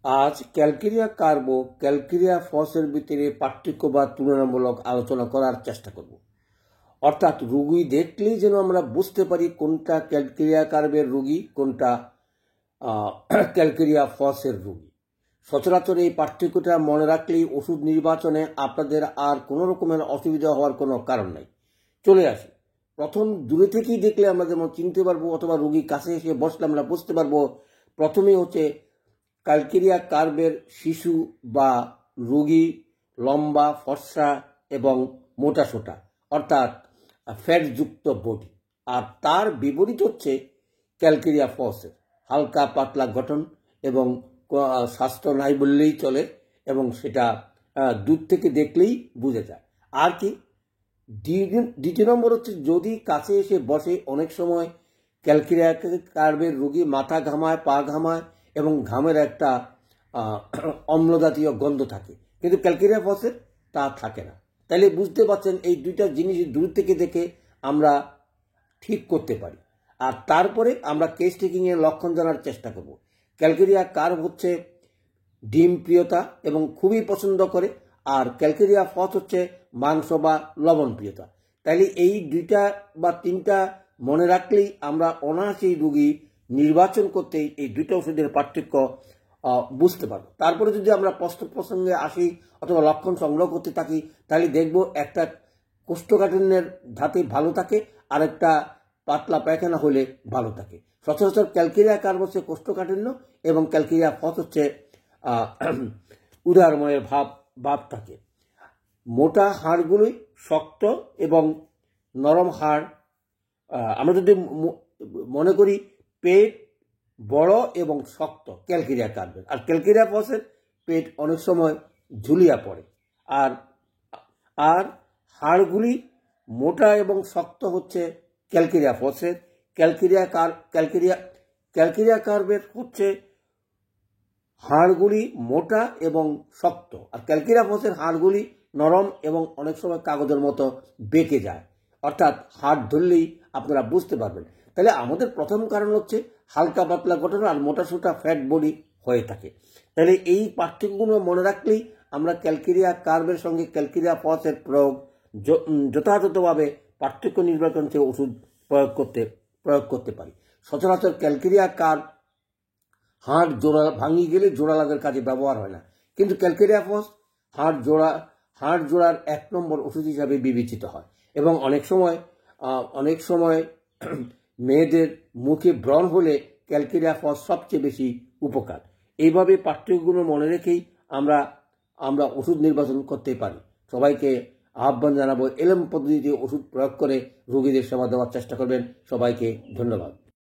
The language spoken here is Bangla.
আজ ক্যালকেরিয়া কার্বো ক্যালকেরিয়া ফসের ভিতরে পার্থক্য বা তুলনামূলক আলোচনা করার চেষ্টা করব। অর্থাৎ রোগী দেখলেই যেন আমরা বুঝতে পারি কোনটা ক্যালকেরিয়া কার্বের রোগী, কোনটা ক্যালকেরিয়া ফসের রোগী। সচরাচর এই পার্থক্যটা মনে রাখলেই ওষুধ নির্বাচনে আপনাদের আর কোনো রকমের অসুবিধা হওয়ার কোনো কারণ নাই। চলে আসি, প্রথম দূরে থেকেই দেখলে আমরা যেমন চিনতে পারবো, অথবা রোগীর কাছে এসে বসলে আমরা বুঝতে পারবো। প্রথমেই হচ্ছে ক্যালকেরিয়া কার্বের শিশু বা রোগী লম্বা, ফর্সা এবং মোটাসোটা, অর্থাৎ ফ্যাটযুক্ত বডি। আর তার বিপরীত হচ্ছে ক্যালকেরিয়া ফসের হালকা পাতলা গঠন এবং স্বাস্থ্য নাই বললেই চলে, এবং সেটা দূর থেকে দেখলেই বোঝা যায়। আর কি দ্বিতীয় নম্বর হচ্ছে, যদি কাছে এসে বসে অনেক সময় ক্যালকেরিয়া কার্বের রোগী মাথা ঘামায়, পা ঘামায় এবং ঘামের একটা অম্ল জাতীয় গন্ধ থাকে, কিন্তু ক্যালকেরিয়া ফসের তা থাকে না। তাইলে বুঝতে পারছেন এই দুইটা জিনিস দূর থেকে দেখে আমরা ঠিক করতে পারি। আর তারপরে আমরা কেস টেকিং এর লক্ষণ জানার চেষ্টা করব। ক্যালকেরিয়া কার্ব হচ্ছে ডিম প্রিয়তা এবং খুবই পছন্দ করে, আর ক্যালকেরিয়া ফস হচ্ছে মাংস বা লবণ প্রিয়তা। তাইলে এই দুইটা বা তিনটা মনে রাখলেই আমরা অনায়াসেই রোগী নির্বাচন করতে এই দুইটা ওষুধের পার্থক্য বুঝতে পারবো। তারপরে যদি আমরা প্রসঙ্গে আসি অথবা লক্ষণ সংগ্রহ করতে থাকি, তাহলে দেখব একটা কোষ্ঠকাঠিন্যের ধাতে ভালো থাকে, আর একটা পাতলা পায়খানা হলে ভালো থাকে। সচরাচর ক্যালকেরিয়া কার্ব হচ্ছে কোষ্ঠকাঠিন্য এবং ক্যালকেরিয়া ফস হচ্ছে উদারময়ের ভাব থাকে। মোটা হাড়গুলোই শক্ত এবং নরম হাড়। আমরা যদি মনে করি পেট বড় এবং শক্ত ক্যালকেরিয়া কার্বের, আর ক্যালকেরিয়া ফসের পেট অনেক সময় ঝুলিয়া পড়ে। আর আর হাড়গুলি মোটা এবং শক্ত হচ্ছে ক্যালকেরিয়া ফসের। ক্যালকেরিয়া কার্বের হচ্ছে হাড়গুলি মোটা এবং শক্ত, আর ক্যালকেরিয়া ফসের হাড়গুলি নরম এবং অনেক সময় কাগজের মতো বেঁকে যায়। অর্থাৎ হাড় ধরলেই আপনারা বুঝতে পারবেন। তাহলে আমাদের প্রথম কারণ হচ্ছে হালকা পাতলা গঠন আর মোটাসোটা ফ্যাট বডি হয়ে থাকে। তাহলে এই পার্থক্যগুলো মনে রাখলেই আমরা ক্যালকেরিয়া কার্বের সঙ্গে ক্যালকেরিয়া ফসের প্রয়োগ যথাযথভাবে পার্থক্য নির্বাচন থেকে ওষুধ প্রয়োগ করতে পারি। সচরাচর ক্যালকেরিয়া কার্ব হাড় জোড়া ভাঙিয়ে গেলে জোড়া লাগার কাজে ব্যবহার হয় না, কিন্তু ক্যালকেরিয়া ফস হাড় জোড়ার 1 নম্বর ওষুধ হিসাবে বিবেচিত হয়। এবং অনেক সময় মেয়েদের মুখে ব্রণ হলে ক্যালকেরিয়া ফস সবচেয়ে বেশি উপকার। এইভাবে পার্থক্যগুলো মনে রেখেই আমরা ওষুধ নির্বাচন করতে পারি। সবাইকে আহ্বান জানাবো, এলএম পদ্ধতিতে ওষুধ প্রয়োগ করে রোগীদের সেবা দেওয়ার চেষ্টা করবেন। সবাইকে ধন্যবাদ।